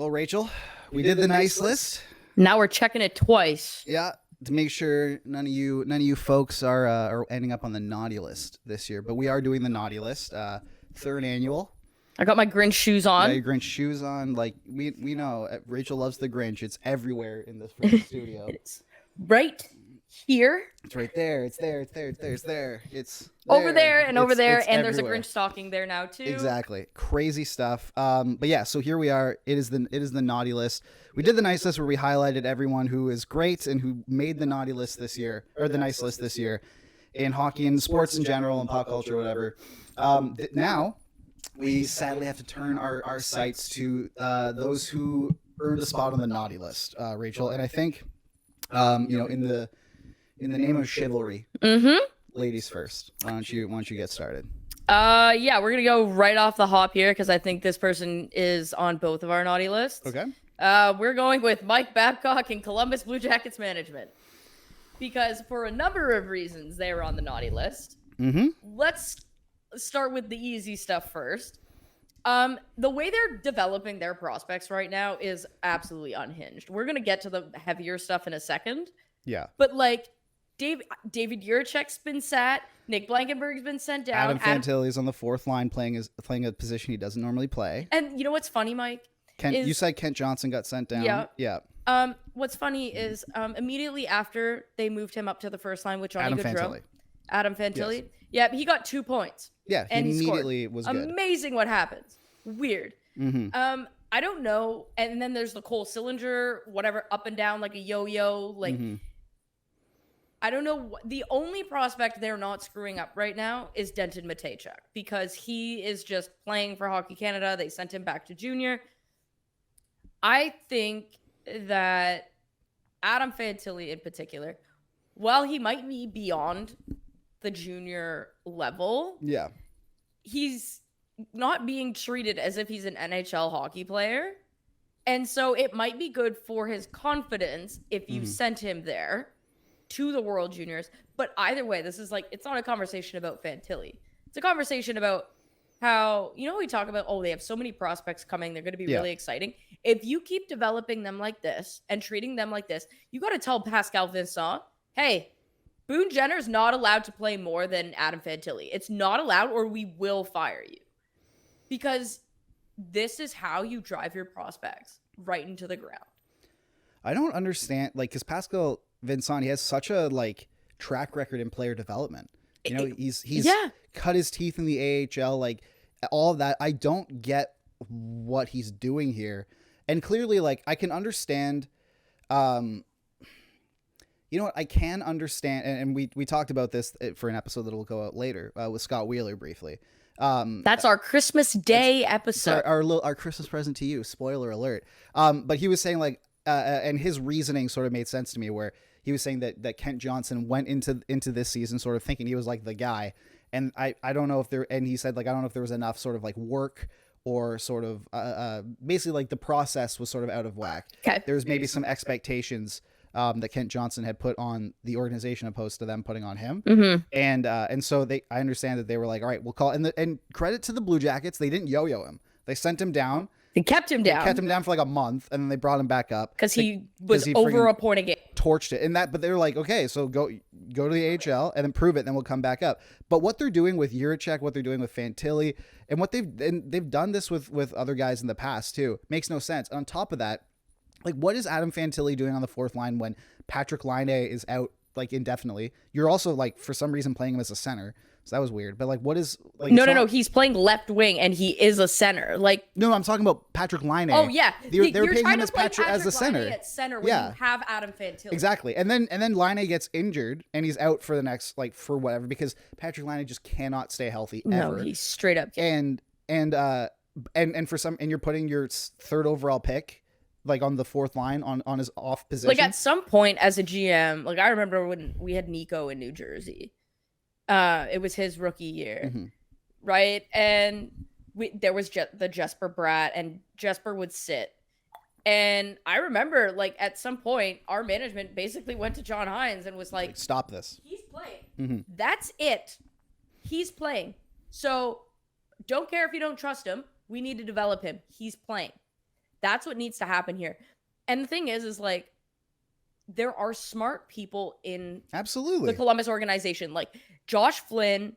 Well, Rachel, we did the nice list. Now we're checking it twice. Yeah, to make sure none of you folks are ending up on the naughty list this year. But we are doing the naughty list, third annual. I got my Grinch shoes Yeah, on. your Grinch shoes on. Like we know, Rachel loves the Grinch. It's everywhere in this freaking studio. It's right here, It's right there. It's there. It's there. It's there. It's there. It's over there, and over there, it's and there's a everywhere. Grinch stocking there now too. Exactly. Crazy stuff. But yeah, so here we are. It is the naughty list. We did the nice list where we highlighted everyone who is great and who made the naughty list this year, or the nice list this year, in hockey and sports in general and pop culture, whatever. Now we sadly have to turn our sights to those who earned a spot on the naughty list, Rachel. And I think, in the name of chivalry, ladies first. Why don't you get started? Yeah, we're gonna go right off the hop here because I think this person is on both of our naughty lists. Okay. We're going with Mike Babcock and Columbus Blue Jackets management because for a number of reasons they were on the naughty list. Let's start with the easy stuff first. The way they're developing their prospects right now is absolutely unhinged. We're gonna get to the heavier stuff in a second. Yeah. But like David Juracek's been sat, Nick Blankenberg's been sent down. Adam Fantilli's on the fourth line playing a position he doesn't normally play. And you know what's funny, Mike? You said Kent Johnson got sent down. Yeah. What's funny is immediately after they moved him up to the first line with Johnny Gaudreau, Adam Fantilli. Yes. Yeah, he got 2 points. Yeah, and he immediately scored. was good. Amazing what happens. Weird. I don't know. And then there's the Cole Sillinger, whatever, up and down like a yo-yo. Like, I don't know. The only prospect they're not screwing up right now is Denton Mateychuk because he is just playing for Hockey Canada. They sent him back to junior. I think that Adam Fantilli in particular, while he might be beyond the junior level, he's not being treated as if he's an NHL hockey player. And so it might be good for his confidence if you sent him there to the World Juniors. But either way, this is like, it's not a conversation about Fantilli. It's a conversation about how, we talk about, they have so many prospects coming. They're going to be really exciting. If you keep developing them like this and treating them like this, you got to tell Pascal Vincent, hey, Boone Jenner's not allowed to play more than Adam Fantilli. It's not allowed or we will fire you. Because this is how you drive your prospects right into the ground. I don't understand, because Pascal Vincent, he has such a track record in player development. He's cut his teeth in the AHL, all of that. I don't get what he's doing here. And clearly, I can understand, I can understand, and we talked about this for an episode that will go out later with Scott Wheeler briefly. That's our Christmas Day episode. Our Christmas present to you. Spoiler alert. But he was saying and his reasoning sort of made sense to me, where he was saying that Kent Johnson went into this season sort of thinking he was the guy, and I don't know if there, and he said I don't know if there was enough sort of work or sort of basically the process was sort of out of whack. Okay. There was maybe some expectations that Kent Johnson had put on the organization opposed to them putting on him. And so I understand that they were like, all right, we'll call, and credit to the Blue Jackets. They didn't yo-yo him. They sent him down. They kept him down. Kept him down for a month, and then they brought him back up because he was over a point a game. Torched it, but they were like, okay, so go to the AHL and then prove it, then we'll come back up. But what they're doing with Juracek, what they're doing with Fantilli, and what they've done this with other guys in the past too, makes no sense. And on top of that, what is Adam Fantilli doing on the fourth line when Patrick Laine is out indefinitely? You're also for some reason playing him as a center. So that was weird. But what is No. He's playing left wing and he is a center. No, I'm talking about Patrick Laine. Oh yeah, they were paying him as Patrick as a center. Laine at center when you have Adam Fantilli. Exactly. And then Laine gets injured and he's out for the next for whatever, because Patrick Laine just cannot stay healthy ever. No, he's straight up. And for some, and you're putting your third overall pick on the fourth line on his off position. At some point as a GM, I remember when we had Nico in New Jersey. It was his rookie year, right? And there was the Jesper Bratt, and Jesper would sit. And I remember, at some point, our management basically went to John Hynes and was like, stop this. He's playing. That's it. He's playing. So don't care if you don't trust him. We need to develop him. He's playing. That's what needs to happen here. And the thing is like, there are smart people in Absolutely. the Columbus organization. Like Josh Flynn,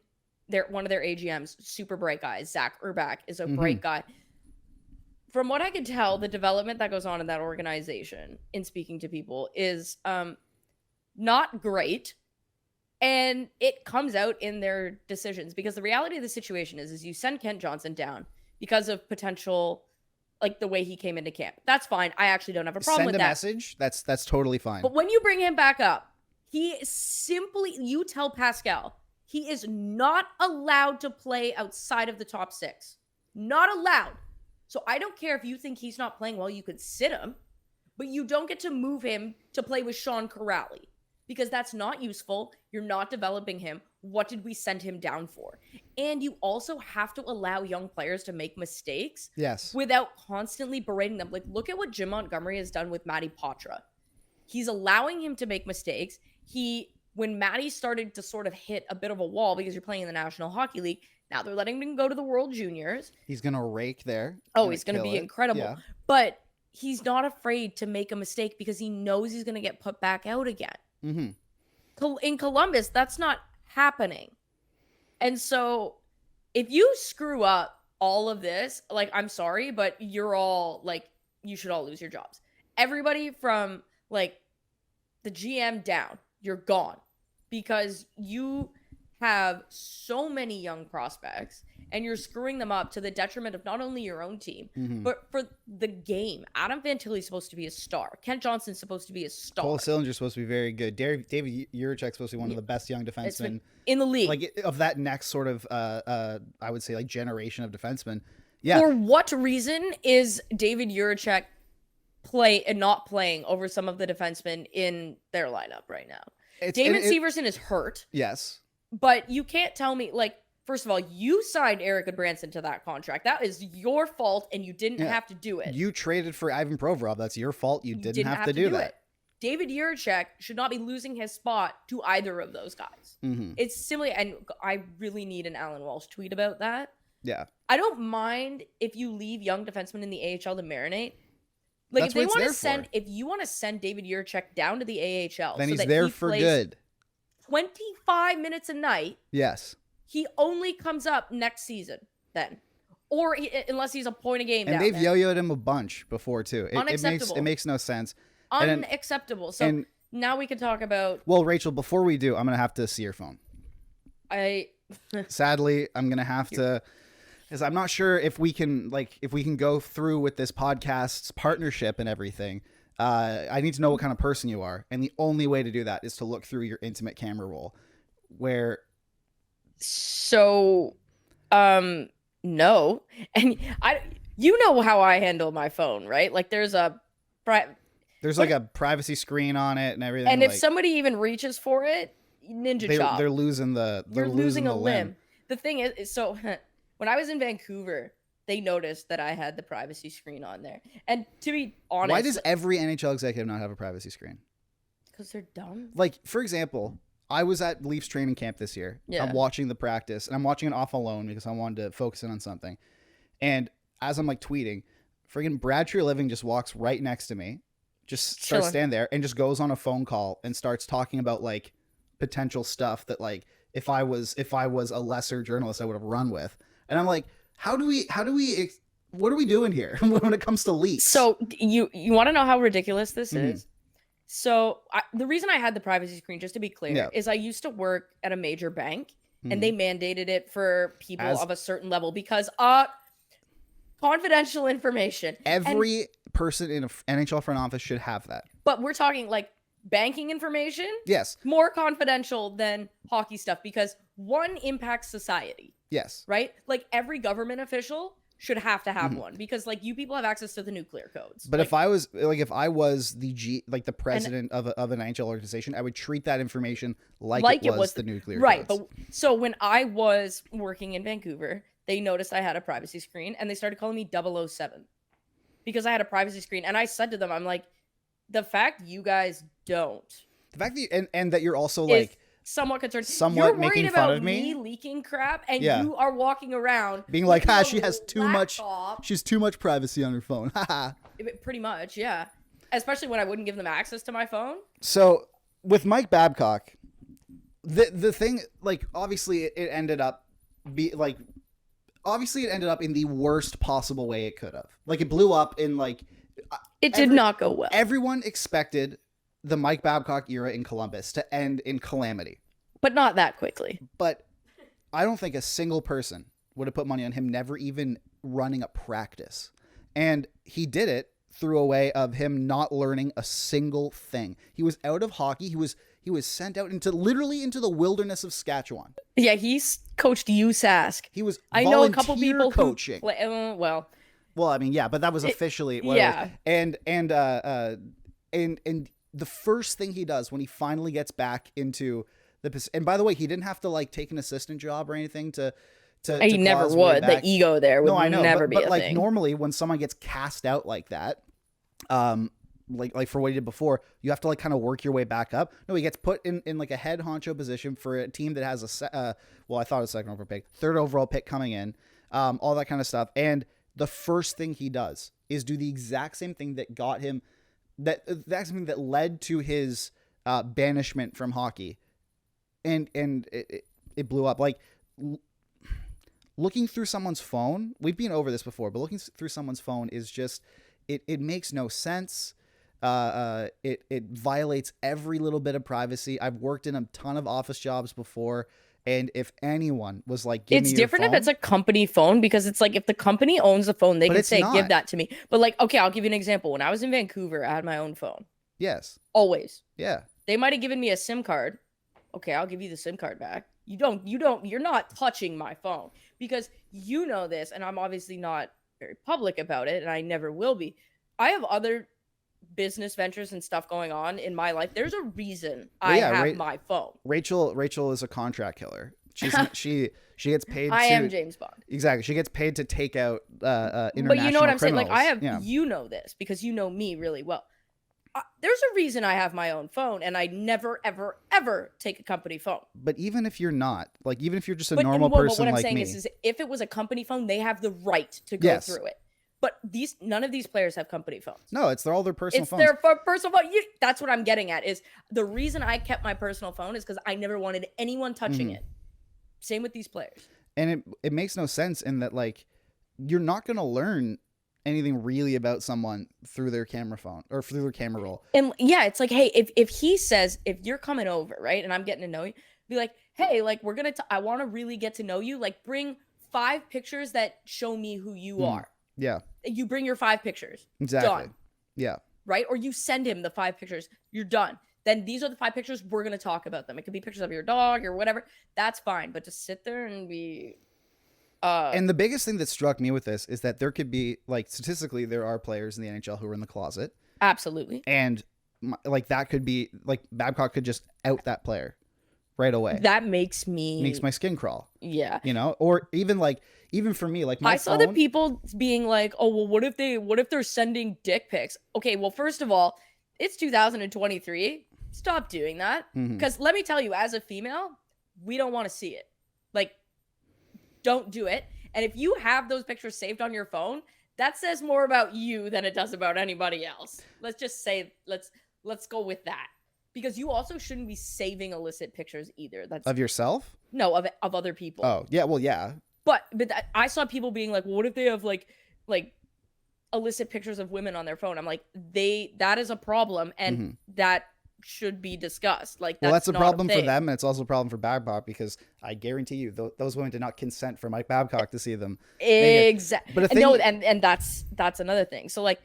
one of their AGMs, super bright guy. Zach Urbach is a bright guy. From what I can tell, the development that goes on in that organization in speaking to people is not great. And it comes out in their decisions, because the reality of the situation is you send Kent Johnson down because of potential, like the way he came into camp. That's fine. I actually don't have a problem with that. Send a message. That's totally fine. But when you bring him back up, you tell Pascal, he is not allowed to play outside of the top 6. Not allowed. So I don't care if you think he's not playing well, you could sit him, but you don't get to move him to play with Sean Corrali, because that's not useful. You're not developing him. What did we send him down for? And you also have to allow young players to make mistakes. Yes. Without constantly berating them. Like, look at what Jim Montgomery has done with Matty Poitras. He's allowing him to make mistakes. When Matty started to sort of hit a bit of a wall because you're playing in the National Hockey League, now they're letting him go to the World Juniors. He's going to rake there. Oh, he's going to be incredible. Yeah. But he's not afraid to make a mistake because he knows he's going to get put back out again. In Columbus, that's not happening. And so if you screw up all of this, like, I'm sorry, but you're all like, you should all lose your jobs. Everybody from like the GM down, you're gone, because you have so many young prospects and you're screwing them up to the detriment of not only your own team, but for the game. Adam Fantilli's supposed to be a star. Kent Johnson's supposed to be a star. Cole Sillinger's supposed to be very good. David Jiricek's supposed to be one of the best young defensemen in the league. Like, of that next sort of, I would say, like, generation of defensemen. Yeah. For what reason is David Jiricek not playing over some of the defensemen in their lineup right now? Damon Severson is hurt. Yes. But you can't tell me, like, first of all, you signed Erica Branson to that contract. That is your fault, and you didn't have to do it. You traded for Ivan Provorov. That's your fault. You didn't have to do that. David Jiricek should not be losing his spot to either of those guys. It's simply, and I really need an Alan Walsh tweet about that. Yeah. I don't mind if you leave young defensemen in the AHL to marinate. Like, That's if you want to send David Jiricek down to the AHL, then so he's that there he for plays good. 25 minutes a night. Yes. He only comes up next season then. Or unless he's a point a game. And they've yo-yoed him a bunch before too. Unacceptable. It makes no sense. Unacceptable. So now we can talk about. Well, Rachel, before we do, I'm going to have to see your phone. Sadly, I'm going to have to, because I'm not sure if we can go through with this podcast's partnership and everything. I need to know what kind of person you are. And the only way to do that is to look through your intimate camera roll So, no. And you know how I handle my phone, right? Like, there's like a privacy screen on it and everything. And if somebody even reaches for it, ninja chop. You're losing a limb. The thing is, so when I was in Vancouver, they noticed that I had the privacy screen on there. And to be honest, why does every NHL executive not have a privacy screen? Because they're dumb. Like, for example, I was at Leafs training camp this year. Yeah. I'm watching the practice, and I'm watching it off alone because I wanted to focus in on something. And as I'm like tweeting, friggin' Brad Treliving just walks right next to me, just starts standing there and just goes on a phone call and starts talking about like potential stuff that, like, if I was a lesser journalist, I would have run with. And I'm like, what are we doing here when it comes to leaks? So you want to know how ridiculous this is? So the reason I had the privacy screen, just to be clear, is I used to work at a major bank, and they mandated it for people of a certain level because confidential information. Every person in an NHL front office should have that. But we're talking like banking information. Yes. More confidential than hockey stuff because one impacts society. Yes. Right? Like every government official should have to have one because like you people have access to the nuclear codes. But like, if I was the president of an NHL organization, I would treat that information like it was the nuclear codes. Right. But so when I was working in Vancouver, they noticed I had a privacy screen and they started calling me 007 because I had a privacy screen. And I said to them, I'm like, the fact you guys don't. The fact that and that you're also like somewhat concerned. Somewhat You're worried making about fun of me? leaking crap, and Yeah. you are walking around Being like, with she your has too much. laptop. She's too much privacy on her phone. Haha. Pretty much, yeah. Especially when I wouldn't give them access to my phone. So with Mike Babcock, the thing, like, obviously it ended up obviously it ended up in the worst possible way it could have. Like, it blew up in like. It did not go well. Everyone expected the Mike Babcock era in Columbus to end in calamity, But not that quickly. but I don't think a single person would have put money on him never even running a practice, and he did it through a way of him not learning a single thing. He was out of hockey. He was sent out literally into the wilderness of Saskatchewan. Yeah, he's coached USask. He was I know a couple volunteer people coaching. well, I mean, yeah, but that was officially what yeah. it was. And the first thing he does when he finally gets back into and by the way, he didn't have to like take an assistant job or anything to he never claw his way would. back. The ego there would never be but a like thing. normally when someone gets cast out like that, like for what he did before, you have to like kind of work your way back up. No, he gets put in like a head honcho position for a team that has I thought it was second overall pick, third overall pick coming in, all that kind of stuff. And the first thing he does is do the exact same thing that got him, that's something that led to his banishment from hockey, and it blew up. Like, looking through someone's phone, we've been over this before, but looking through someone's phone is just, it makes no sense. It violates every little bit of privacy. I've worked in a ton of office jobs before, and if anyone was like, give me your different phone, if it's a company phone, because it's like if the company owns the phone, they But can it's say, not. give that to me. But like, okay, I'll give you an example. When I was in Vancouver, I had my own phone. yes, Always. yeah, They might have given me a SIM card. Okay, I'll give you the SIM card back. You're not touching my phone, because you know this, and I'm obviously not very public about it, and I never will be. I have other business ventures and stuff going on in my life. There's a reason I have my phone. Rachel is a contract killer. She gets paid. I am James Bond. Exactly. She gets paid to take out international But you know what I'm saying? Like, I criminals. have, you know this because you know me really well. There's a reason I have my own phone, and I never, ever, ever take a company phone. But even if you're not, like, even if you're just a But normal what person I'm like saying me, is if it was a company phone, they have the right to go Yes. through it. But none of these players have company phones. no, they're all their personal It's phones. their personal phone. That's what I'm getting at. Is the reason I kept my personal phone is because I never wanted anyone touching it. Same with these players. And it makes no sense in that, like, you're not going to learn anything really about someone through their camera phone or through their camera roll. And yeah, it's like, hey, if he says, if you're coming over, right, and I'm getting to know you, be like, hey, like, I want to really get to know you. Like, bring 5 pictures that show me who you are. Yeah, You bring your 5 pictures. exactly. Done. Yeah. Right? Or you send him the 5 pictures. You're done. Then these are the 5 pictures. We're going to talk about them. It could be pictures of your dog or whatever. That's fine. But to sit there and be... And the biggest thing that struck me with this is that there could be, like, statistically, there are players in the NHL who are in the closet. Absolutely. And, like, that could be, like, Babcock could just out that player right away. That makes my skin crawl. Yeah. You know? Or even for me, like, my I saw phone, the people being like, oh, well, what if they're sending dick pics? Okay, well, first of all, it's 2023. Stop doing that. Because let me tell you, as a female, we don't want to see it. Like, don't do it. And if you have those pictures saved on your phone, that says more about you than it does about anybody else. Let's just say, let's go with that. Because you also shouldn't be saving illicit pictures either. That's of yourself? no, of other people. Oh, yeah. Well, yeah. But I saw people being like, well, what if they have like illicit pictures of women on their phone? I'm like, that is a problem, and that should be discussed. Like, That's a not problem for thing. them, and it's also a problem for Babcock, because I guarantee you those women did not consent for Mike Babcock to see them. Exactly. But No, and that's another thing. So, like,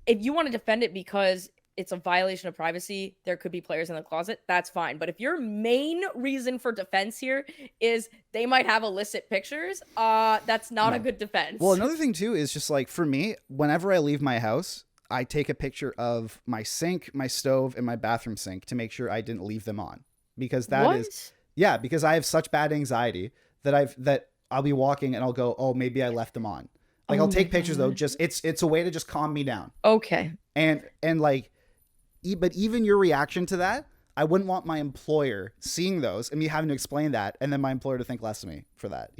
if you want to defend it because it's a violation of privacy, there could be players in the closet, that's fine. But if your main reason for defense here is they might have illicit pictures, that's not a good defense. Well, another thing too is just, like, for me, whenever I leave my house, I take a picture of my sink, my stove, and my bathroom sink to make sure I didn't leave them on, because because I have such bad anxiety that I'll be walking and I'll go, oh, maybe I left them on. Like, I'll take pictures though. Just it's a way to just calm me down. Okay. And like, but even your reaction to that, I wouldn't want my employer seeing those and me having to explain that, and then my employer to think less of me for that.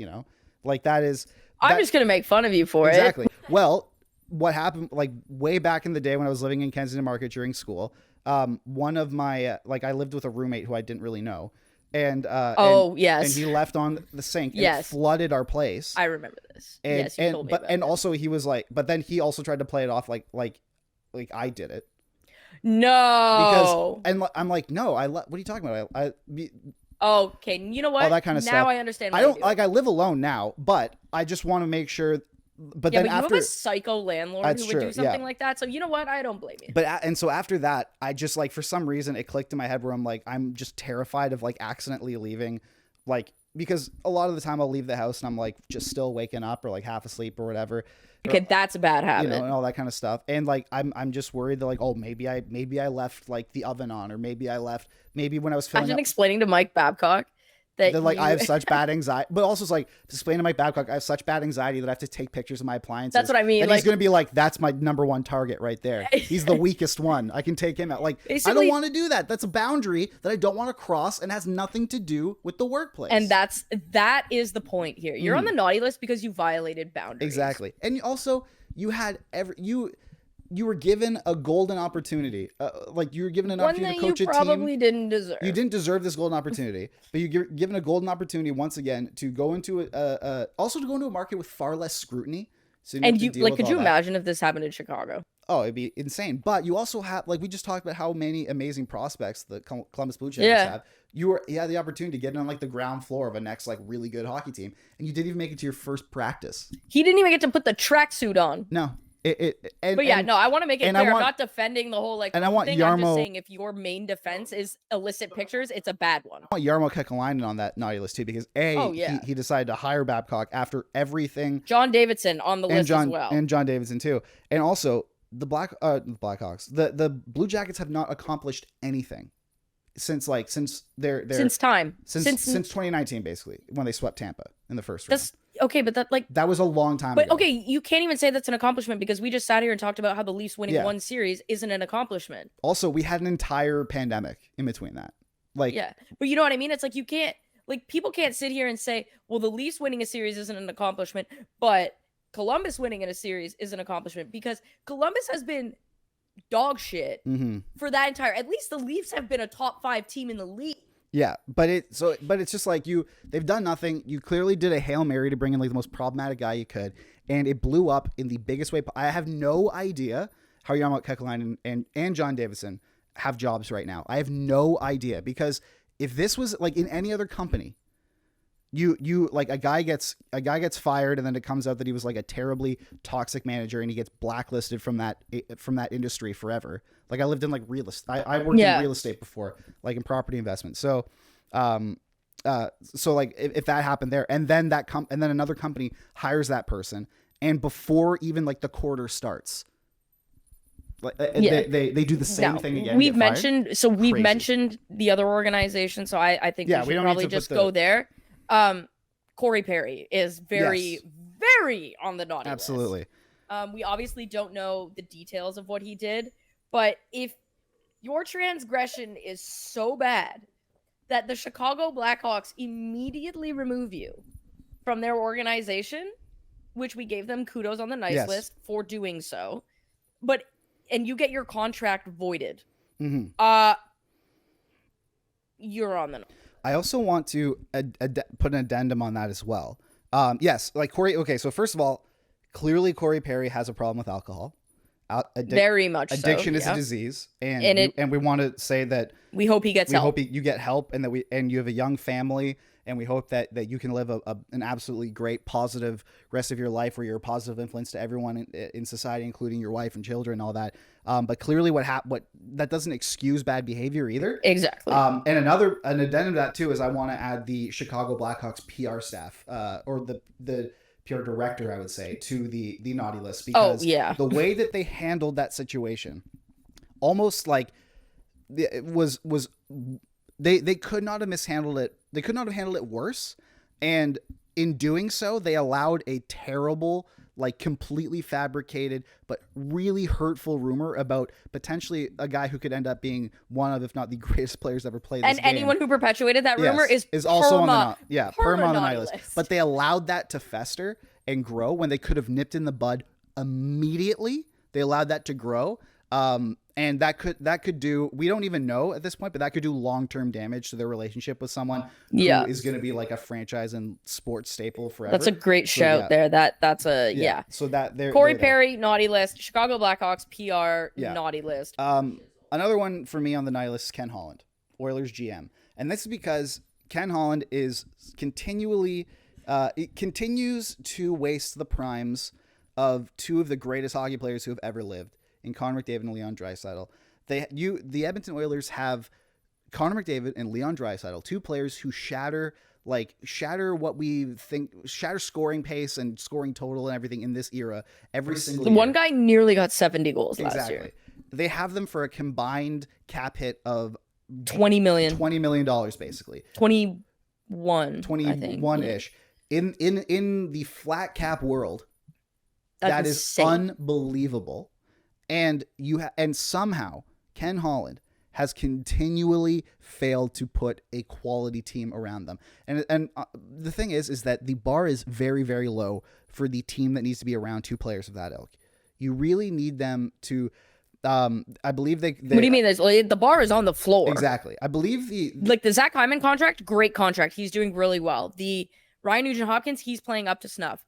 Like that is. I'm just gonna make fun of you for exactly. Well, what happened like way back in the day when I was living in Kensington Market during school, one of my I lived with a roommate who I didn't really know, and yes, and he left on the sink and yes, it flooded our place. I remember this. And, yes, you told me about this. also he was like, but then he also tried to play it off like I did it. No, because I'm like, no, what are you talking about? Okay, you know what? All that kind of now stuff. I understand. I don't like. I live alone now, but I just want to make sure. But then but after you have a psycho landlord who would do something like that. So you know what? I don't blame you. But and so after that, I just like for some reason it clicked in my head where I'm just terrified of like accidentally leaving, like because a lot of the time I'll leave the house and I'm like just still waking up or like half asleep or whatever. Okay, that's a bad habit. And all that kind of stuff. And like I'm just worried that like, oh, maybe I left like the oven on, or maybe when I was filling Imagine up, explaining to Mike Babcock that like I have such bad anxiety, but also it's like to explain to Mike Babcock I have such bad anxiety that I have to take pictures of my appliances. That's what I mean. And he's gonna be like, that's my number one target right there. He's the weakest one. I can take him out. Like I don't want to do that. That's a boundary that I don't want to cross and has nothing to do with the workplace. And that is the point here. You're on the naughty list because you violated boundaries. Exactly. And also you had you were given a golden opportunity. Like you were given an opportunity to coach a team. One that you probably didn't deserve. You didn't deserve this golden opportunity, but you're given a golden opportunity once again to go into a market with far less scrutiny. So could you imagine if this happened in Chicago? Oh, it'd be insane. But you also have, like we just talked about, how many amazing prospects the Columbus Blue Jackets have. You had the opportunity to get on like the ground floor of a next like really good hockey team, and you didn't even make it to your first practice. He didn't even get to put the tracksuit on. No. I want to make it clear. I'm not defending the whole and I want thing. Jarmo, I'm just saying if your main defense is illicit pictures, it's a bad one. I want Jarmo Kekalainen on that naughty list too, because he decided to hire Babcock after everything. John Davidson on the list as well, and John Davidson too, and also the Blackhawks. The Blue Jackets have not accomplished anything since 2019, basically, when they swept Tampa in the first round. Okay, but that was a long time ago. But okay, you can't even say that's an accomplishment because we just sat here and talked about how the Leafs winning one series isn't an accomplishment. Also, we had an entire pandemic in between that. But you know what I mean? It's like you can't, like, people can't sit here and say, well, the Leafs winning a series isn't an accomplishment, but Columbus winning in a series is an accomplishment, because Columbus has been dog shit for that entire. At least the Leafs have been a top 5 team in the league. Yeah, but it's just like they've done nothing. You clearly did a Hail Mary to bring in like the most problematic guy you could, and it blew up in the biggest way. I have no idea how Jarmo Kekalainen and John Davidson have jobs right now. I have no idea, because if this was like in any other company, you like a guy gets fired and then it comes out that he was like a terribly toxic manager and he gets blacklisted from that industry forever. Like I lived in like real estate. I worked in real estate before, like in property investment. So, so like if that happened there, and then and then another company hires that person, and before even like the quarter starts, like they do the same thing again. We've mentioned the other organization, so I think we should probably just go there. Corey Perry is very on the naughty list. Absolutely. We obviously don't know the details of what he did, but if your transgression is so bad that the Chicago Blackhawks immediately remove you from their organization, which we gave them kudos on the nice list for doing so, and you get your contract voided, you're on the. I also want to put an addendum on that as well. Yes, like Corey. Okay, so first of all, clearly Corey Perry has a problem with alcohol. Very much so. Addiction is a disease, and we want to say that we hope he gets help. We hope you get help, and that you have a young family, and we hope that you can live an absolutely great, positive rest of your life, where you're a positive influence to everyone in society, including your wife and children, and all that. But clearly, what that doesn't excuse bad behavior either. Exactly. And an addendum to that too is I want to add the Chicago Blackhawks PR staff, or the PR director, I would say, to the naughty list, because the way that they handled that situation, almost like it was they could not have mishandled it. They could not have handled it worse. And in doing so, they allowed a terrible like completely fabricated but really hurtful rumor about potentially a guy who could end up being one of, if not the greatest players ever played this And game. anyone who perpetuated that rumor is also on the perma on the naughty naughty list. list. But they allowed that to fester and grow when they could have nipped in the bud immediately. They allowed that to grow. And that could do, we don't even know at this point, but that could do long-term damage to their relationship with someone who is going to be like a franchise and sports staple forever. That's a great shout there. That's a So that there, Corey Perry, naughty list. Chicago Blackhawks PR naughty list. Another one for me on the naughty list is Ken Holland, Oilers GM, and this is because Ken Holland is continually it continues to waste the primes of two of the greatest hockey players who have ever lived, in Connor McDavid and Leon Draisaitl. The Edmonton Oilers have Connor McDavid and Leon Draisaitl, two players who shatter what we think, shatter scoring pace and scoring total and everything in this era every single year. One guy nearly got 70 goals last year. They have them for a combined cap hit of $20 million. $20 million, basically. 21-ish. In the flat cap world, that is insane. Unbelievable. And and somehow Ken Holland has continually failed to put a quality team around them. And the thing is that the bar is very, very low for the team that needs to be around two players of that ilk. You really need them to. I believe they. What do you mean? The bar is on the floor. Exactly. I believe the Zach Hyman contract, great contract. He's doing really well. The Ryan Nugent-Hopkins, he's playing up to snuff.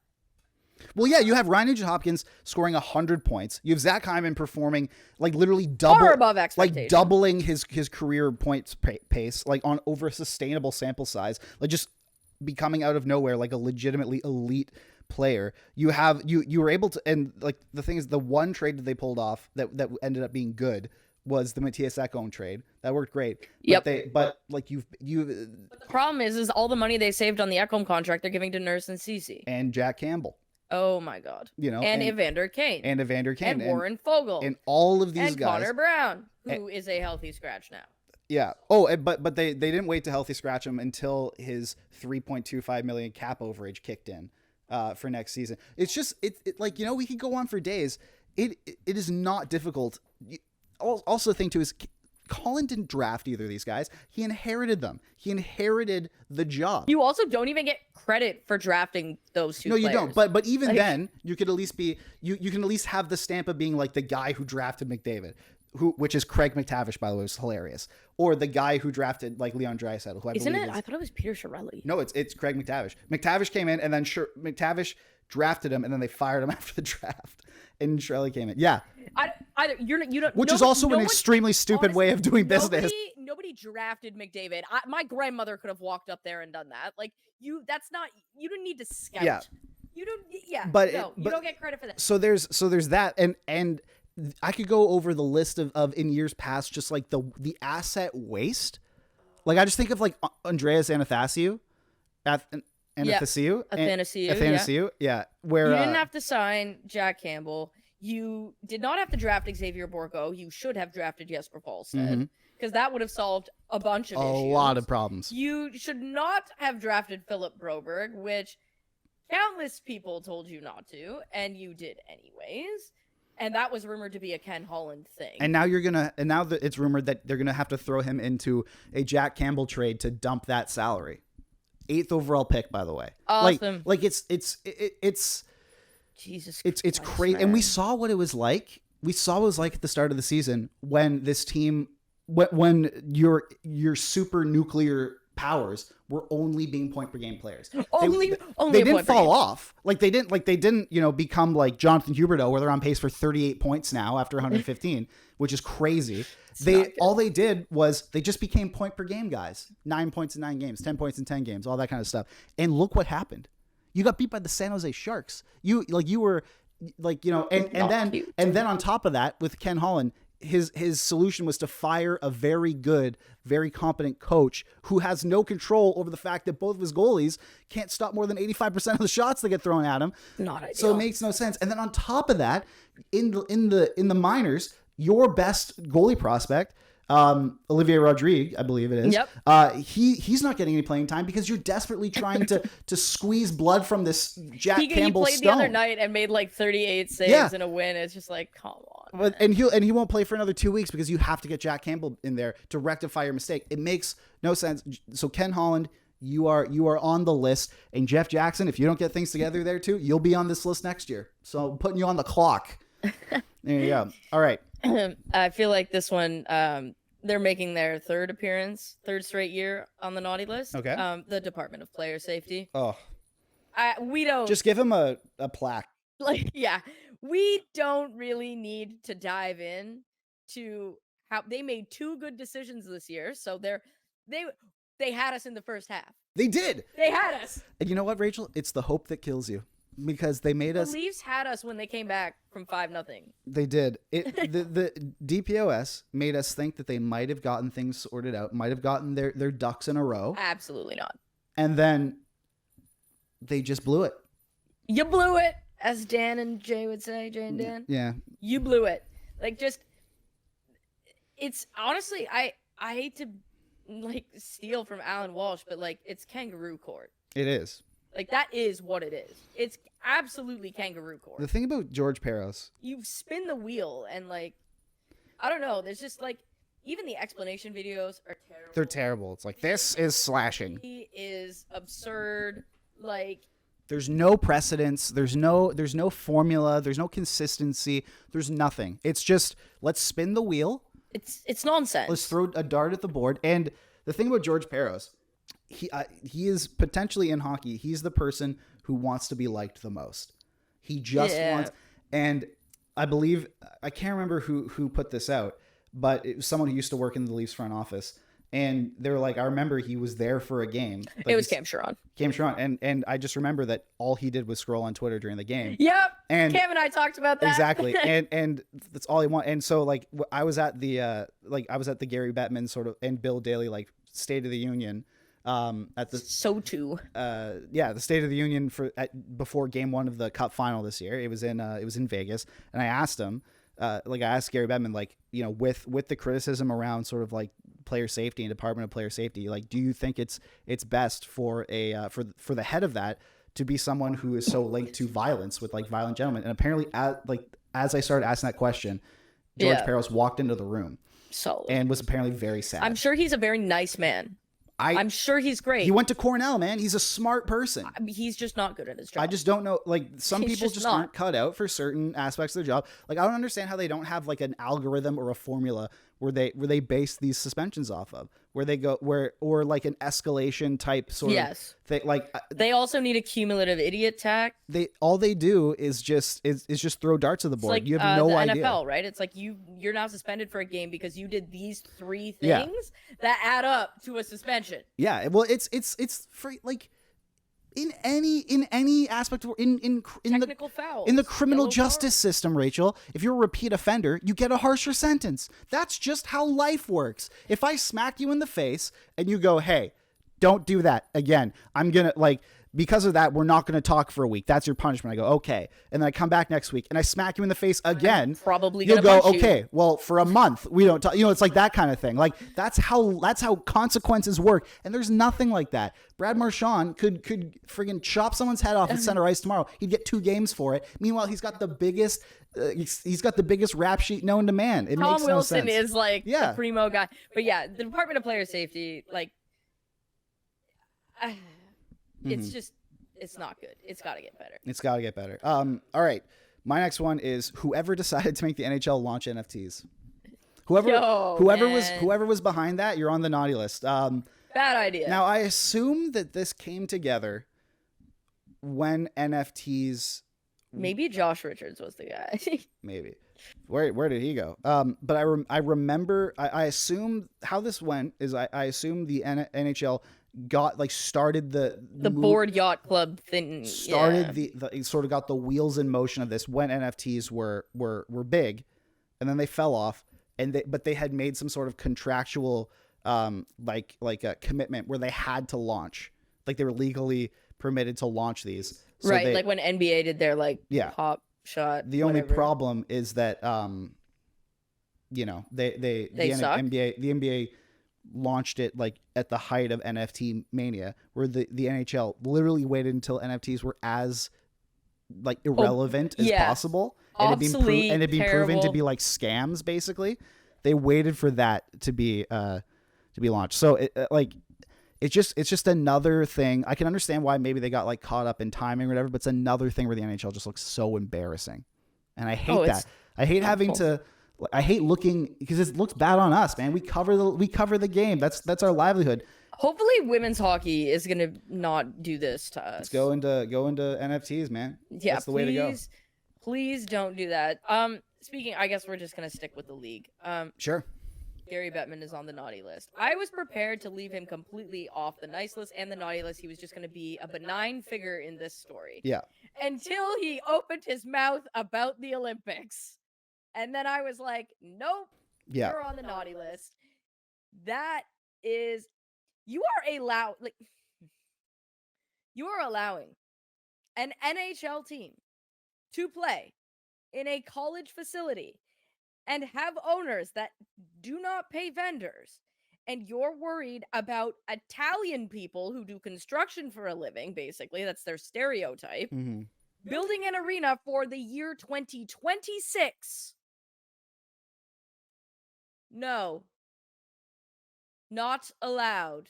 Well, yeah, you have Ryan Nugent-Hopkins scoring 100 points. You have Zach Hyman performing like literally far above expectations, like doubling his career points pace, like on over a sustainable sample size, like just becoming out of nowhere like a legitimately elite player. You were able to, and like the thing is, the one trade that they pulled off that ended up being good was the Matthias Ekholm trade. That worked great. But the problem is all the money they saved on the Ekholm contract they're giving to Nurse and Cece and Jack Campbell. Oh my God! And Evander Kane, and Warren Fogle, and all of these and guys, Connor Brown, who is a healthy scratch now. Yeah. Oh, but they didn't wait to healthy scratch him until his $3.25 million cap overage kicked in for next season. It's just it like, we could go on for days. It is not difficult. Also, the thing too is, Colin didn't draft either of these guys. He inherited them. He inherited the job. You also don't even get credit for drafting those two. No, you players. don't. But even then, you could at least be you can at least have the stamp of being like the guy who drafted McDavid, which is Craig McTavish, by the way, was hilarious, or the guy who drafted like Leon Draisaitl, who Isn't it? I thought it was Peter Chiarelli. No, it's Craig McTavish. McTavish came in, and then McTavish drafted him, and then they fired him after the draft, and Chiarelli came in. Yeah. Which is also an extremely stupid way of doing business. Nobody drafted McDavid. My grandmother could have walked up there and done that. Like you don't need to scout. Yeah. You don't. Yeah. But you don't get credit for that. So there's that, and I could go over the list of in years past, just like the asset waste. Like I just think of like Andreas Athanasiou, Athanasiou. Yeah. Where you didn't have to sign Jack Campbell. You did not have to draft Xavier Bourgault. You should have drafted Jesper Paulsted, because that would have solved a bunch of issues. A lot of problems. You should not have drafted Philip Broberg, which countless people told you not to, and you did anyways. And that was rumored to be a Ken Holland thing. And now it's rumored that they're gonna have to throw him into a Jack Campbell trade to dump that salary. 8th overall pick, by the way. Awesome. Like it's Jesus. It's crazy. And we saw what it was like. We saw what it was like at the start of the season when this team, when your super nuclear powers were only being point per game players. Only they didn't fall off. Like they didn't, become like Jonathan Huberdeau, where they're on pace for 38 points now after 115, which is crazy. All they did was they just became point per game guys. 9 points in 9 games, 10 points in 10 games, all that kind of stuff. And look what happened. You got beat by the San Jose Sharks. And then on top of that, with Ken Holland, his solution was to fire a very good, very competent coach who has no control over the fact that both of his goalies can't stop more than 85% of the shots that get thrown at him. Not ideal. So it makes no sense. And then on top of that, in the minors, your best goalie prospect, Olivier Rodrigue, I believe it is. Yep. He's not getting any playing time because you're desperately trying to squeeze blood from this Jack Campbell He played stone. the other night and made like 38 saves in a win. It's just like, come on. And he won't play for another 2 weeks because you have to get Jack Campbell in there to rectify your mistake. It makes no sense. So Ken Holland, you are on the list, and Jeff Jackson, if you don't get things together there too, you'll be on this list next year. So I'm putting you on the clock. There you go. All right. I feel like this one, they're making their third straight year on the naughty list. Okay. The Department of Player Safety. Oh, We don't just give him a plaque. we don't really need to dive in to how they made two good decisions this year. So they had us in the first half. They did. They had us. And you know what, Rachel? It's the hope that kills you, because they made us. The Leafs had us when they came back from 5-0. They did. The DPOS made us think that they might have gotten things sorted out, might have gotten their ducks in a row, Absolutely not. and then they just blew it. You blew it, as Dan and Jay would say. Jay and Dan. Yeah. You blew it. It's honestly, I hate to steal from Alan Walsh, but it's kangaroo court. It is. That is what it is. It's absolutely kangaroo court. The thing about George Peros, You spin the wheel and I don't know. There's just even the explanation videos are terrible. they're terrible. It's like, this is slashing. He is absurd. There's no precedence. There's no formula. There's no consistency. There's nothing. It's just, let's spin the wheel. It's nonsense. Let's throw a dart at the board. And the thing about George Peros, he is potentially in hockey, he's the person who wants to be liked the most. He just wants, and I believe, I can't remember who put this out, but it was someone who used to work in the Leafs front office. And they were like, I remember he was there for a game. It was Cam Charron. Cam Charron. And I just remember that all he did was scroll on Twitter during the game. Yep. And Cam and I talked about that. Exactly. And that's all he wanted. And so I was at the Gary Bettman sort of, and Bill Daly State of the Union at the the State of the Union before game 1 of the Cup final this year. It was in Vegas, and I asked him I asked Gary Bettman, with the criticism around sort of player safety and Department of Player Safety, do you think it's best for for the head of that to be someone who is so linked to violence with violent gentlemen? And apparently as I started asking that question, George Peros walked into the room and was apparently very sad. I'm sure he's a very nice man. I'm sure he's great. He went to Cornell, man. He's a smart person. He's just not good at his job. I just don't know. Some He's people just just not. aren't cut out for certain aspects of their job. I don't understand how they don't have an algorithm or a formula where they base these suspensions off of, where they go or an escalation type sort of thing. They also need a cumulative idiot tax. All they do is just throw darts at the board. You have no the idea. NFL, right? It's you're now suspended for a game because you did these 3 things that add up to a suspension. Yeah, well, it's free. In any aspect in Technical fouls, in the criminal yellow justice cards. system, Rachel, if you're a repeat offender, you get a harsher sentence. That's just how life works. If I smack you in the face and you go, "Hey, don't do that again," I'm gonna because of that, we're not gonna talk for a week. That's your punishment. I go, okay, and then I come back next week and I smack you in the face again. Probably you'll gonna go, punch you. okay, well, for a month we don't talk. It's that kind of thing. That's how consequences work. And there's nothing like that. Brad Marchand could friggin' chop someone's head off at center ice tomorrow. He'd get 2 games for it. Meanwhile, he's got the biggest rap sheet known to man. It Tom makes no Wilson sense. is the primo guy. But yeah, the Department of Player Safety, it's not good. It's got to get better. It's got to get better. All right. My next one is whoever decided to make the NHL launch NFTs. Whoever was behind that, you're on the naughty list. Bad idea. Now, I assume that this came together when NFTs. Maybe Josh Richards was the guy. Maybe. Where did he go? But I remember. I assume how this went is I assume the NHL got started the board yacht club thing. Started the sort of got the wheels in motion of this when NFTs were big, and then they fell off. But they had made some sort of contractual a commitment where they had to launch, they were legally permitted to launch these. So right, when NBA did their pop shot. The only problem is that They suck. NBA launched it like at the height of NFT mania, where the NHL literally waited until NFTs were as like irrelevant as possible, and Obsolete, it'd be proven to terrible. be like scams. Basically, they waited for that to be launched. So it's just another thing. I can understand why maybe they got like caught up in timing or whatever, but it's another thing where the NHL just looks so embarrassing, and I hate that. I hate having to. I hate looking because it looks bad on us, man. We cover the game. That's our livelihood. Hopefully, women's hockey is gonna not do this to us. Let's go into NFTs, man. Yeah, that's the way to go. Please don't do that. Speaking, I guess we're just gonna stick with the league. Sure. Gary Bettman is on the naughty list. I was prepared to leave him completely off the nice list and the naughty list. He was just gonna be a benign figure in this story. Yeah. Until he opened his mouth about the Olympics. And then I was like, nope, Yeah. you're on the naughty list. That is, you are allowing an NHL team to play in a college facility and have owners that do not pay vendors. And you're worried about Italian people who do construction for a living, basically. That's their stereotype. Mm-hmm. Building an arena for the year 2026. No. Not allowed.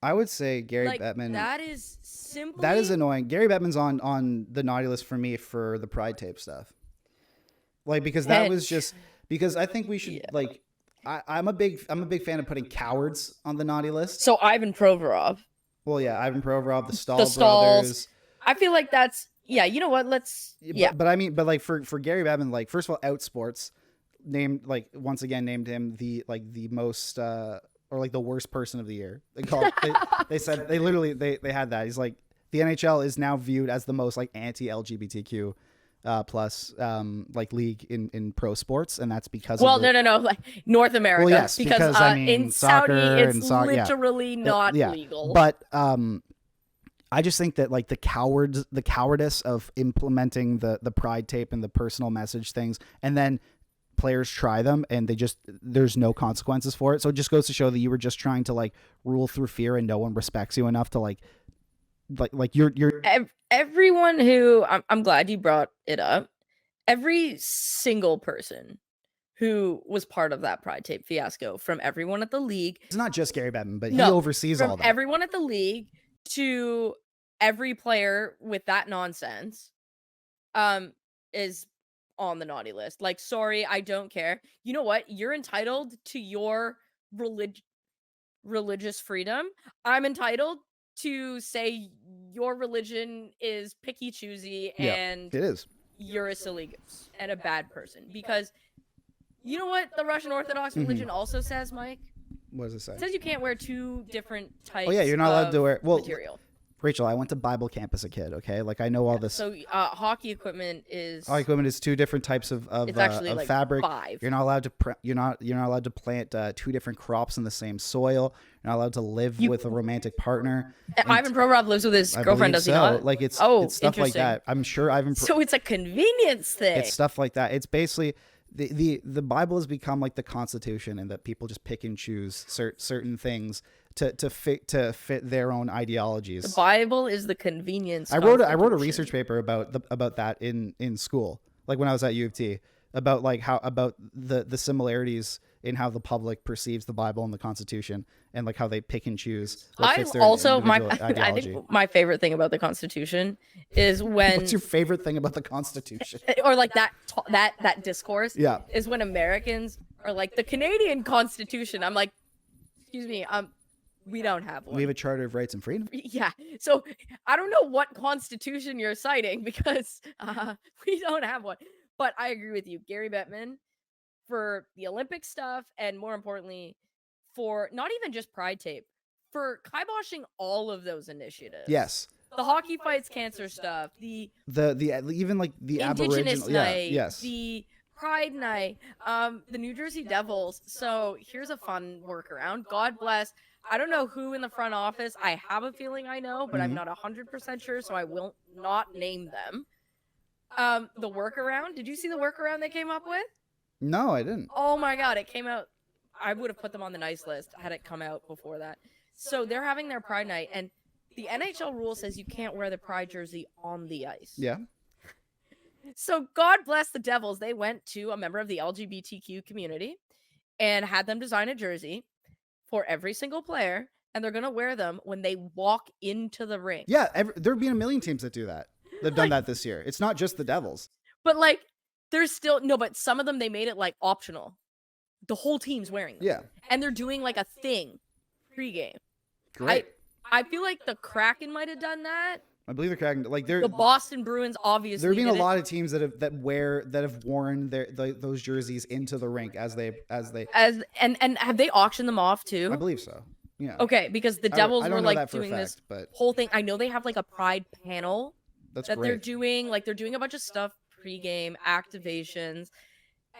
I would say Gary Bettman. That is simply. That is annoying. Gary Bettman's on the naughty list for me for the Pride tape stuff. Like, because that was just because I think we should like. I'm a big fan of putting cowards on the naughty list. So Ivan Provorov. Well, yeah, Ivan Provorov, the Stahl Stalls. brothers. I feel like that's you know what? Let's But I mean, but like for Gary Bettman, like first of all, Outsports named once again named him the most or like the worst person of the year. They said they literally they had that. He's like, the NHL is now viewed as the most like anti-LGBTQ plus like league in pro sports, and that's because no, like North America. Well, yes, because I mean, in soccer Saudi it's and literally not legal. But I just think that like the cowardice of implementing the Pride tape and the personal message things, and then players try them and there's no consequences for it. So it just goes to show that you were just trying to like rule through fear, and no one respects you enough to like you're everyone who I'm glad you brought it up. Every single person who was part of that Pride tape fiasco, from everyone at the league. It's not just Gary Bettman, but he oversees all that. Everyone at the league to every player with that nonsense is on the naughty list. Like, sorry, I don't care. You know what? You're entitled to your religious freedom. I'm entitled to say your religion is picky choosy and it is. You're a silly goose and a bad person. Because you know what the Russian Orthodox religion also says, Mike? What does it say? It says you can't wear two different types. Oh yeah, you're not allowed to wear material. Rachel, I went to Bible camp as a kid. Okay, like I know all this. So hockey equipment is. Hockey equipment is two different types of like fabric. 5. You're not allowed to you're not allowed to plant two different crops in the same soil. You're not allowed to live with a romantic partner. Ivan Provorov lives with his girlfriend, does he not? Like it's stuff like that. I'm sure Ivan. So it's a convenience thing. It's stuff like that. It's basically. The Bible has become like the Constitution, and that people just pick and choose certain things to fit their own ideologies. The Bible is the convenience. I wrote a research paper about that in school, like when I was at U of T, about like about the similarities in how the public perceives the Bible and the Constitution, and like how they pick and choose. I think my favorite thing about the Constitution is when. What's your favorite thing about the Constitution? Or like that discourse. Yeah. Is when Americans are like, the Canadian Constitution. I'm like, excuse me, we don't have one. We have a Charter of Rights and Freedom. Yeah. So I don't know what Constitution you're citing, because we don't have one. But I agree with you, Gary Bettman, for the Olympic stuff, and more importantly, for not even just Pride tape, for kiboshing all of those initiatives. Yes. The Hockey Fights Cancer stuff, the even like the Indigenous Aboriginal night, yes. the Pride night, the New Jersey Devils. So here's a fun workaround. God bless. I don't know who in the front office. I have a feeling I know, but I'm not 100% sure, so I will not name them. The workaround. Did you see the workaround they came up with? No, I didn't. Oh my god, it came out. I would have put them on the nice list had it come out before that. So they're having their Pride night, and the NHL rule says you can't wear the Pride jersey on the ice. Yeah. So God bless the Devils. They went to a member of the LGBTQ community and had them design a jersey for every single player, and they're gonna wear them when they walk into the ring. Yeah, there have been a million teams that do that. They've done Like- that this year. It's not just the Devils. But like, there's still no. But some of them they made it like optional. The whole team's wearing them. Yeah. And they're doing like a thing pregame. Great. I feel like the Kraken might have done that. I believe they're cracking. Like they're The Boston Bruins obviously. there have been a did it. lot of teams that have worn those jerseys into the rink as they and have they auctioned them off too? I believe so. Yeah. Okay, because the I Devils don't were know like that for a doing this fact, but whole thing. I know they have like a Pride panel that's that they're great. doing. Like they're doing a bunch of stuff pregame activations,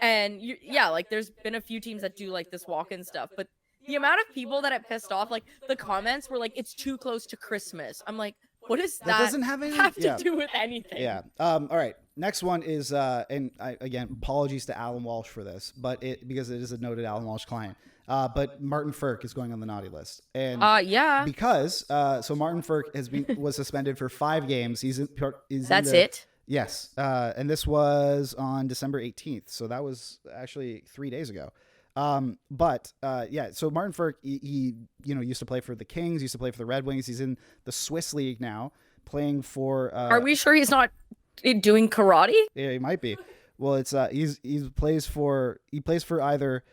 and yeah, like there's been a few teams that do like this walk-in stuff, but the amount of people that it pissed off, like the comments were like, "It's too close to Christmas." I'm like, what does that doesn't have any to do with anything? Yeah. All right. Next one is and again, apologies to Alan Walsh for this, but because it is a noted Alan Walsh client. But Martin Frk is going on the naughty list, and yeah, because so Martin Frk was suspended for 5 games. That's it. Yes, and this was on December 18th, so that was actually 3 days ago. But yeah, so Martin Frk, he used to play for the Kings, used to play for the Red Wings. He's in the Swiss League now, playing for. Are we sure he's not doing karate? Yeah, he might be. Well, it's he plays for either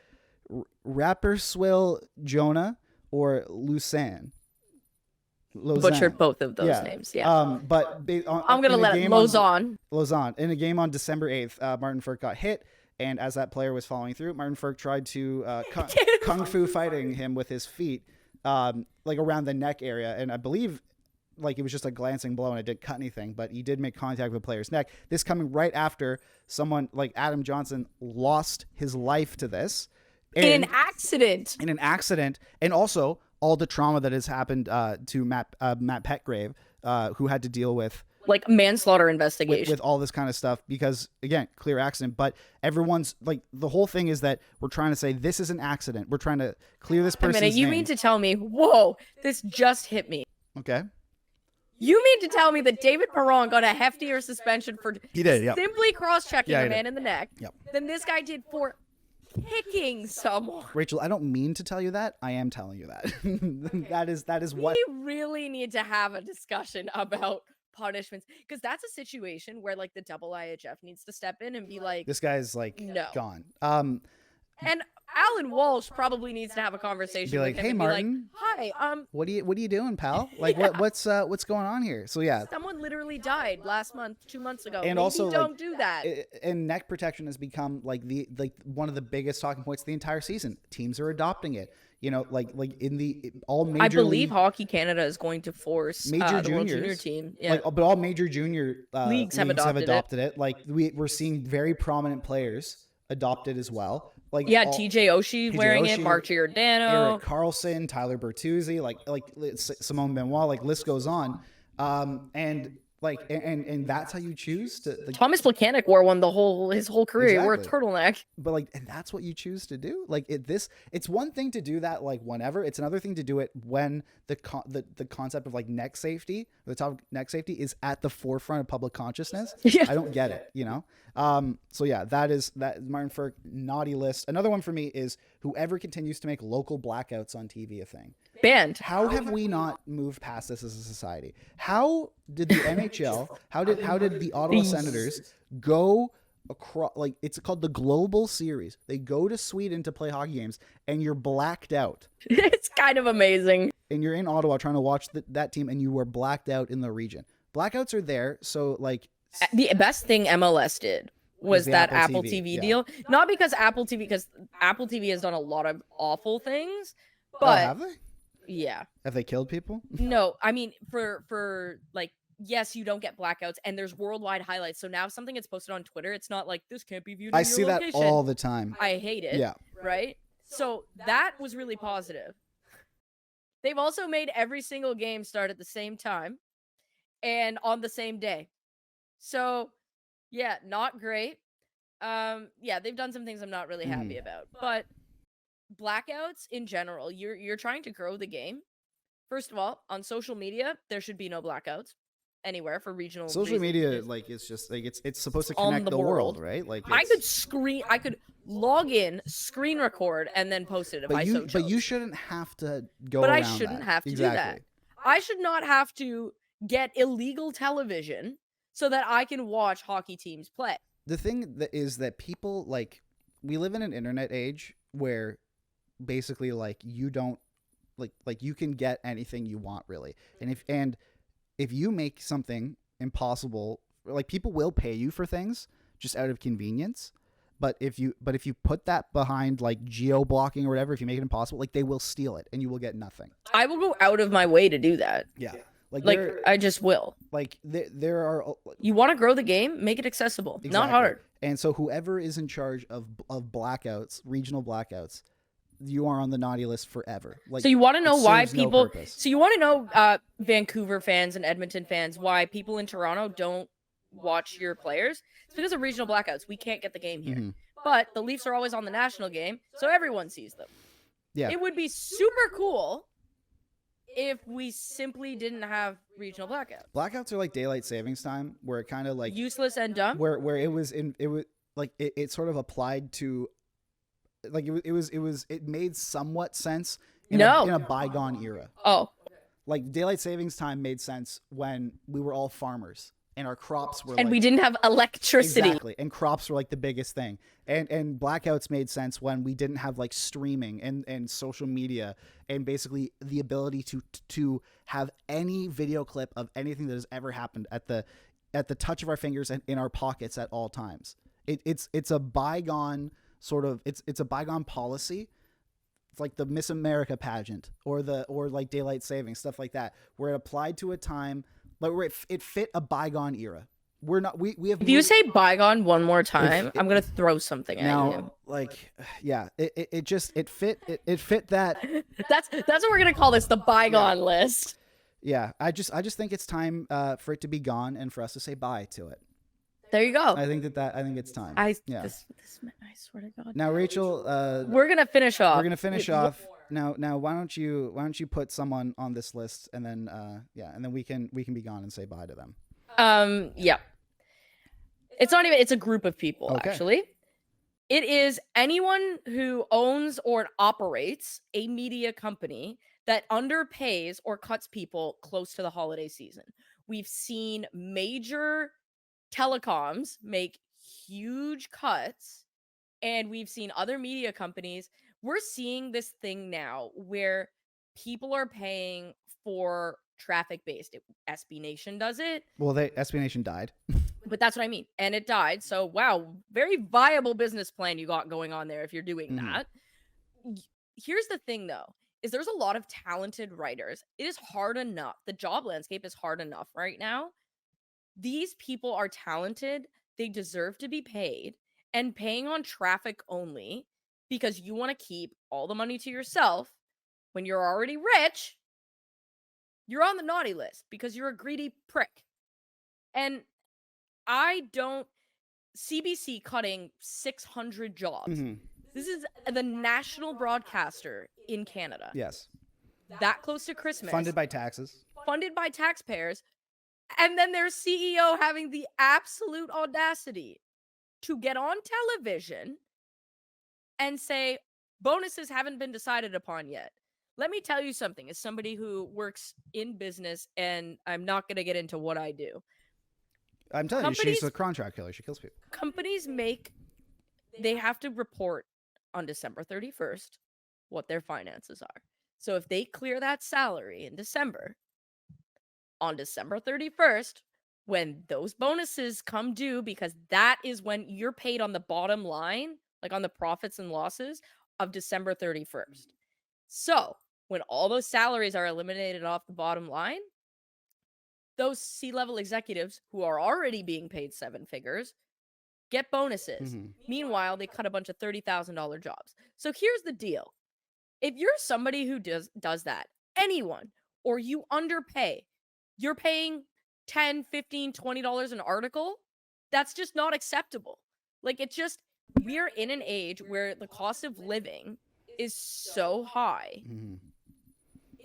Rapperswil Jona or Lausanne. Butchered both of those names. Yeah. But I'm gonna let it Lausanne. In a game on December 8th, Martin Frk got hit. And as that player was following through, Martin Frk tried to kung fu fighting him with his feet, like around the neck area. And I believe like it was just a glancing blow and it didn't cut anything, but he did make contact with the player's neck. This coming right after someone like Adam Johnson lost his life to this. In an accident. And also all the trauma that has happened to Matt Petgrave, who had to deal with like manslaughter investigation with all this kind of stuff because again, clear accident, but everyone's like the whole thing is that we're trying to say this is an accident. We're trying to clear this person's name. You mean to tell me, whoa, this just hit me. Okay. You mean to tell me that David Perron got a heftier suspension for simply cross-checking a man in the neck than this guy did for kicking someone? Rachel, I don't mean to tell you that. I am telling you that. that is what we really need to have a discussion about punishments, because that's a situation where like the IIHF needs to step in and be like, this guy's like no. Gone. And Alan Walsh probably needs to have a conversation be like, with him hey and Martin, be like, hi, what are you doing, pal? Like what's going on here? So yeah, someone literally died last month, 2 months ago. And maybe also don't do that. And neck protection has become like one of the biggest talking points of the entire season. Teams are adopting it. Like in all major. I believe Hockey Canada is going to force major the World Junior team. Yeah. But all major junior leagues have adopted it. Like we're seeing very prominent players adopt it as well. Like TJ Oshie wearing it, Mark Giordano, Erik Karlsson, Tyler Bertuzzi, like Simone Benoit, like list goes on. And that's how you choose to. Like, Thomas Plekanec wore one his whole career. Exactly. He wore a turtleneck. But and that's what you choose to do. Like it's one thing to do that like whenever. It's another thing to do it when the concept of like neck safety, the topic neck safety is at the forefront of public consciousness. Yeah. I don't get it. So yeah, that Martin Frk naughty list. Another one for me is whoever continues to make local blackouts on TV a thing. Banned. How have we not moved past this as a society? How did the NHL, how did the Ottawa Senators go across, like it's called the Global Series. They go to Sweden to play hockey games and you're blacked out. It's kind of amazing. And you're in Ottawa trying to watch that team and you were blacked out in the region. Blackouts are there. So like the best thing MLS did was that Apple TV deal. Not because Apple TV has done a lot of awful things, but have they? Yeah. Have they killed people? No, I mean for like, yes, you don't get blackouts and there's worldwide highlights. So now if something gets posted on Twitter, it's not like this can't be viewed in I your see location. That all the time. I hate it. Yeah. Right? So that was really positive. They've also made every single game start at the same time and on the same day. So, yeah, not great. Yeah, they've done some things I'm not really happy about. But blackouts in general, you're trying to grow the game. First of all, on social media, there should be no blackouts anywhere for regional Social reasons. media, like, it's just like it's supposed to On connect the the world, world. right? Like, I it's, could log in, screen record, and then post it if I so chose. but you shouldn't have to go But around I shouldn't that. have to Exactly. do that. I should not have to get illegal television so that I can watch hockey teams play. The thing that is that people, like, we live in an internet age where basically, like, you don't like you can get anything you want, really. And if you make something impossible, like, people will pay you for things just out of convenience. But if you put that behind, like, geo blocking or whatever, if you make it impossible, like, they will steal it and you will get nothing. I will go out of my way to do that. Yeah. Like, I just will. Like, there are, You want to grow the game, make it accessible, not Exactly. hard. And so whoever is in charge of blackouts, regional blackouts, you are on the naughty list forever. Like, So you want to know it why serves no people? purpose. So you want to know Vancouver fans and Edmonton fans why people in Toronto don't watch your players? It's because of regional blackouts. We can't get the game here. But the Leafs are always on the national game, so everyone sees them. Yeah. It would be super cool if we simply didn't have regional blackouts. Blackouts are like daylight savings time, where it kind of like Useless and dumb. where it was like it sort of applied to, like, it made somewhat sense in a bygone era. Oh, Like, daylight savings time made sense when we were all farmers and our crops were and like, we didn't have electricity. Exactly. And crops were like the biggest thing. And blackouts made sense when we didn't have, like, streaming and social media and basically the ability to have any video clip of anything that has ever happened at the touch of our fingers and in our pockets at all times. It's a bygone sort of it's a bygone policy. It's like the Miss America pageant or like daylight savings, stuff like that, where it applied to a time, like, where it fit a bygone era. We're not we have If you say bygone one more time, I'm gonna throw something at you. Like, yeah, it fit that. That's what we're gonna call this, the bygone list. Yeah, I just think it's time for it to be gone and for us to say bye to it. There you go. I think it's time. I swear to God. Now, Rachel, we're gonna finish off. We're gonna finish off. Now, why don't you put someone on this list, and then and then we can be gone and say bye to them. Yeah. It's not even, it's a group of people, Okay. actually. It is anyone who owns or operates a media company that underpays or cuts people close to the holiday season. We've seen major telecoms make huge cuts, and we've seen other media companies. We're seeing this thing now where people are paying for traffic-based. SB Nation does it. Well, SB Nation died. But that's what I mean. And it died. So, wow, very viable business plan you got going on there if you're doing that. Here's the thing, though, is there's a lot of talented writers. It is hard enough. The job landscape is hard enough right now. These people are talented. They deserve to be paid. And paying on traffic only because you want to keep all the money to yourself when you're already rich, you're on the naughty list because you're a greedy prick. And CBC cutting 600 jobs. This is the national broadcaster in Canada. Yes. That close to Christmas. Funded by taxes. Funded by taxpayers. And then their CEO having the absolute audacity to get on television and say, bonuses haven't been decided upon yet. Let me tell you something, as somebody who works in business, and I'm not going to get into what I do. I'm telling you, she's a contract killer. She kills people. Companies they have to report on December 31st what their finances are. So if they clear that salary in December, on December 31st, when those bonuses come due, because that is when you're paid on the bottom line, like on the profits and losses of December 31st. So when all those salaries are eliminated off the bottom line, those C-level executives who are already being paid seven figures get bonuses. Meanwhile, they cut a bunch of $30,000 jobs. So here's the deal. If you're somebody who does that, anyone, or you underpay, you're paying $10, $15, $20 an article, that's just not acceptable. Like, it's just, we're in an age where the cost of living is so high. Mhm.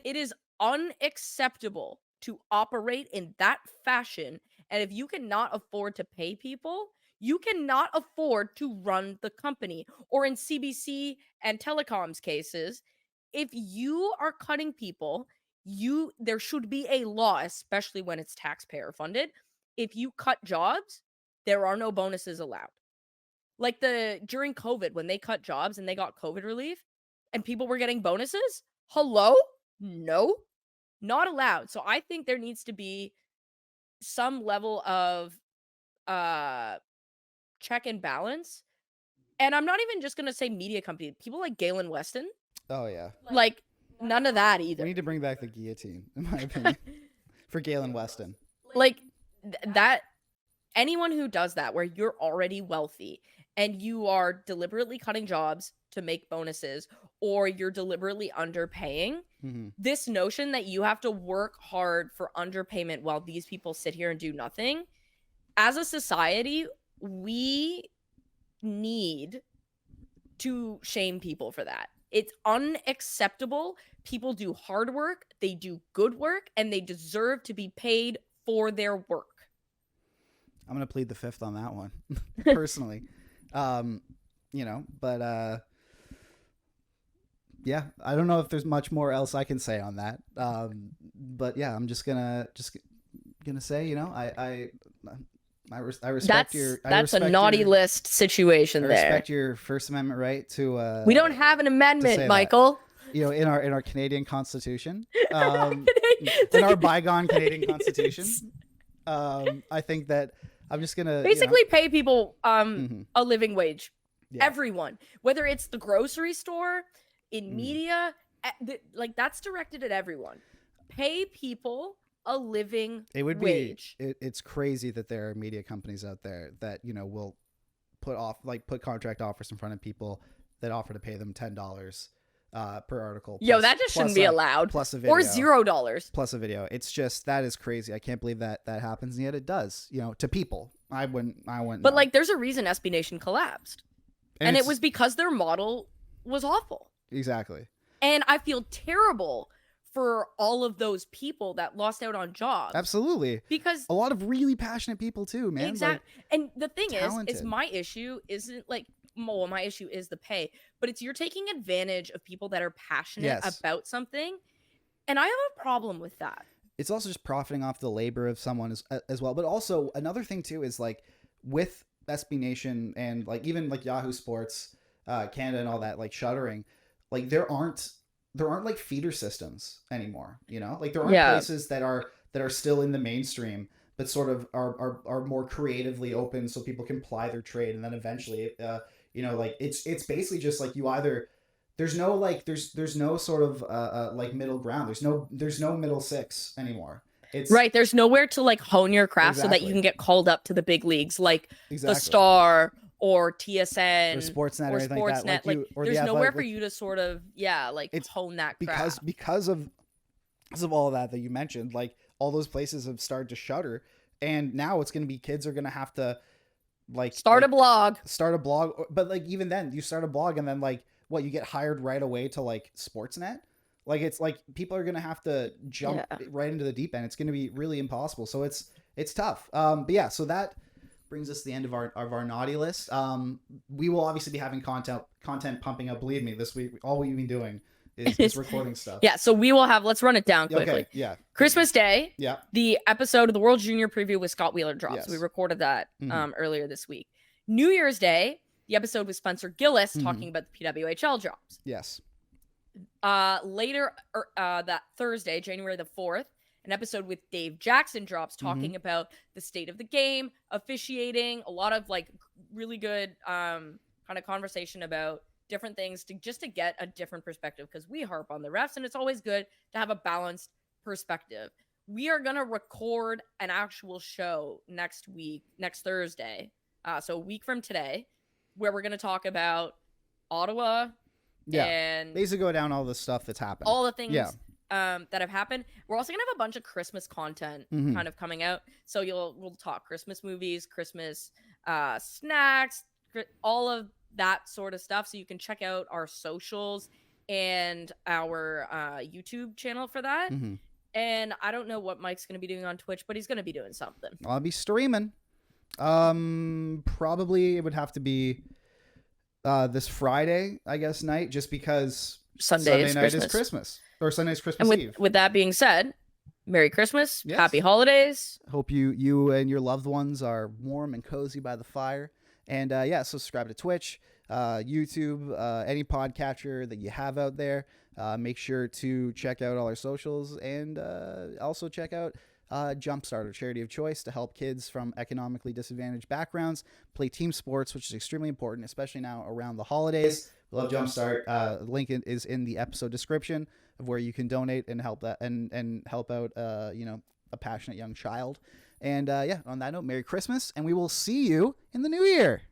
It is unacceptable to operate in that fashion. And if you cannot afford to pay people, you cannot afford to run the company. Or in CBC and telecoms cases, if you are cutting people, there should be a law, especially when it's taxpayer funded. If you cut jobs, there are no bonuses allowed. Like during COVID, when they cut jobs and they got COVID relief and people were getting bonuses, hello? No, not allowed. So I think there needs to be some level of check and balance. And I'm not even just gonna say media company. People like Galen Weston, Oh yeah, like none of that we either. need to bring back the guillotine, in my opinion, for Galen Weston. Like that anyone who does that where you're already wealthy and you are deliberately cutting jobs to make bonuses or you're deliberately underpaying, Mhm. this notion that you have to work hard for underpayment while these people sit here and do nothing, as a society, we need to shame people for that. It's unacceptable. People do hard work, they do good work, and they deserve to be paid for their work. I'm gonna plead the fifth on that one, personally. But yeah, I don't know if there's much more else I can say on that. But yeah, I'm just gonna say, I respect That's a naughty list situation I there. respect your First Amendment right to. We don't have an amendment, that. Michael. In our Canadian Constitution, in our bygone Canadian Constitution, I think that I'm just gonna basically pay people Mhm. a living wage. Yeah. Everyone, whether it's the grocery store, in Mhm. media, like that's directed at everyone. Pay people a living It would wage. be it's crazy that there are media companies out there that will put contract offers in front of people that offer to pay them $10 per article. Yo, that just shouldn't be allowed. Plus a video. Or $0. Plus a video. It's just, that is crazy. I can't believe that happens, and yet it does. To people. I wouldn't. But know. like, there's a reason SB Nation collapsed, and it was because their model was awful. Exactly. And I feel terrible for all of those people that lost out on jobs. Absolutely. Because a lot of really passionate people too, man. Exactly. And the thing talented. is my issue isn't like, well, my issue is the pay, but it's you're taking advantage of people that are passionate about something. And I have a problem with that. It's also just profiting off the labor of someone as well. But also another thing too is like with SB Nation and like even like Yahoo Sports, Canada and all that, like shuttering, like there aren't like feeder systems anymore, like there aren't places that are still in the mainstream, but sort of are more creatively open so people can ply their trade. And then eventually, like it's basically just like you either, there's no sort of like middle ground. There's no middle six anymore. It's right. There's nowhere to like hone your craft so that you can get called up to the big leagues, like the Star or TSN or Sportsnet or or anything Sportsnet. like that. Like there's nowhere for you to sort of hone that craft. Because of all that you mentioned, like all those places have started to shutter, and now it's going to be kids are going to have to like start a blog, but like even then you start a blog and then like what, you get hired right away to like Sportsnet. Like it's like people are going to have to jump right into the deep end. It's going to be really impossible. So it's tough. But yeah, so that brings us to the end of our naughty list. We will obviously be having content pumping up. Believe me, this week all we've been doing is recording stuff. Yeah, so we will have. Let's run it down quickly. Okay, yeah. Christmas Day. Yeah. The episode of the World Junior Preview with Scott Wheeler drops. Yes. We recorded that earlier this week. New Year's Day, the episode with Spencer Gillis talking about the PWHL drops. Yes. Later that Thursday, January the 4th, an episode with Dave Jackson drops talking about the state of the game, officiating, a lot of like really good kind of conversation about different things to get a different perspective, because we harp on the refs and it's always good to have a balanced perspective. We are going to record an actual show next Thursday, so a week from today, where we're going to talk about Ottawa and basically go down all the stuff that's happened, all the things that have happened. We're also gonna have a bunch of Christmas content kind of coming out, so we'll talk Christmas movies, Christmas snacks, all of that sort of stuff. So you can check out our socials and our YouTube channel for that. Mm-hmm. And I don't know what Mike's going to be doing on Twitch, but he's going to be doing something. I'll be streaming. Probably it would have to be this Friday, I guess, night, just because Sunday night is Christmas, or Sunday's Christmas Eve. With that being said, Merry Christmas, Yes. Happy Holidays. Hope you and your loved ones are warm and cozy by the fire. And so subscribe to Twitch, YouTube, any podcatcher that you have out there. Make sure to check out all our socials, and also check out Jumpstart, our charity of choice to help kids from economically disadvantaged backgrounds play team sports, which is extremely important, especially now around the holidays. We love Jumpstart. Link is in the episode description of where you can donate and help that and help out a passionate young child. And on that note, Merry Christmas, and we will see you in the new year.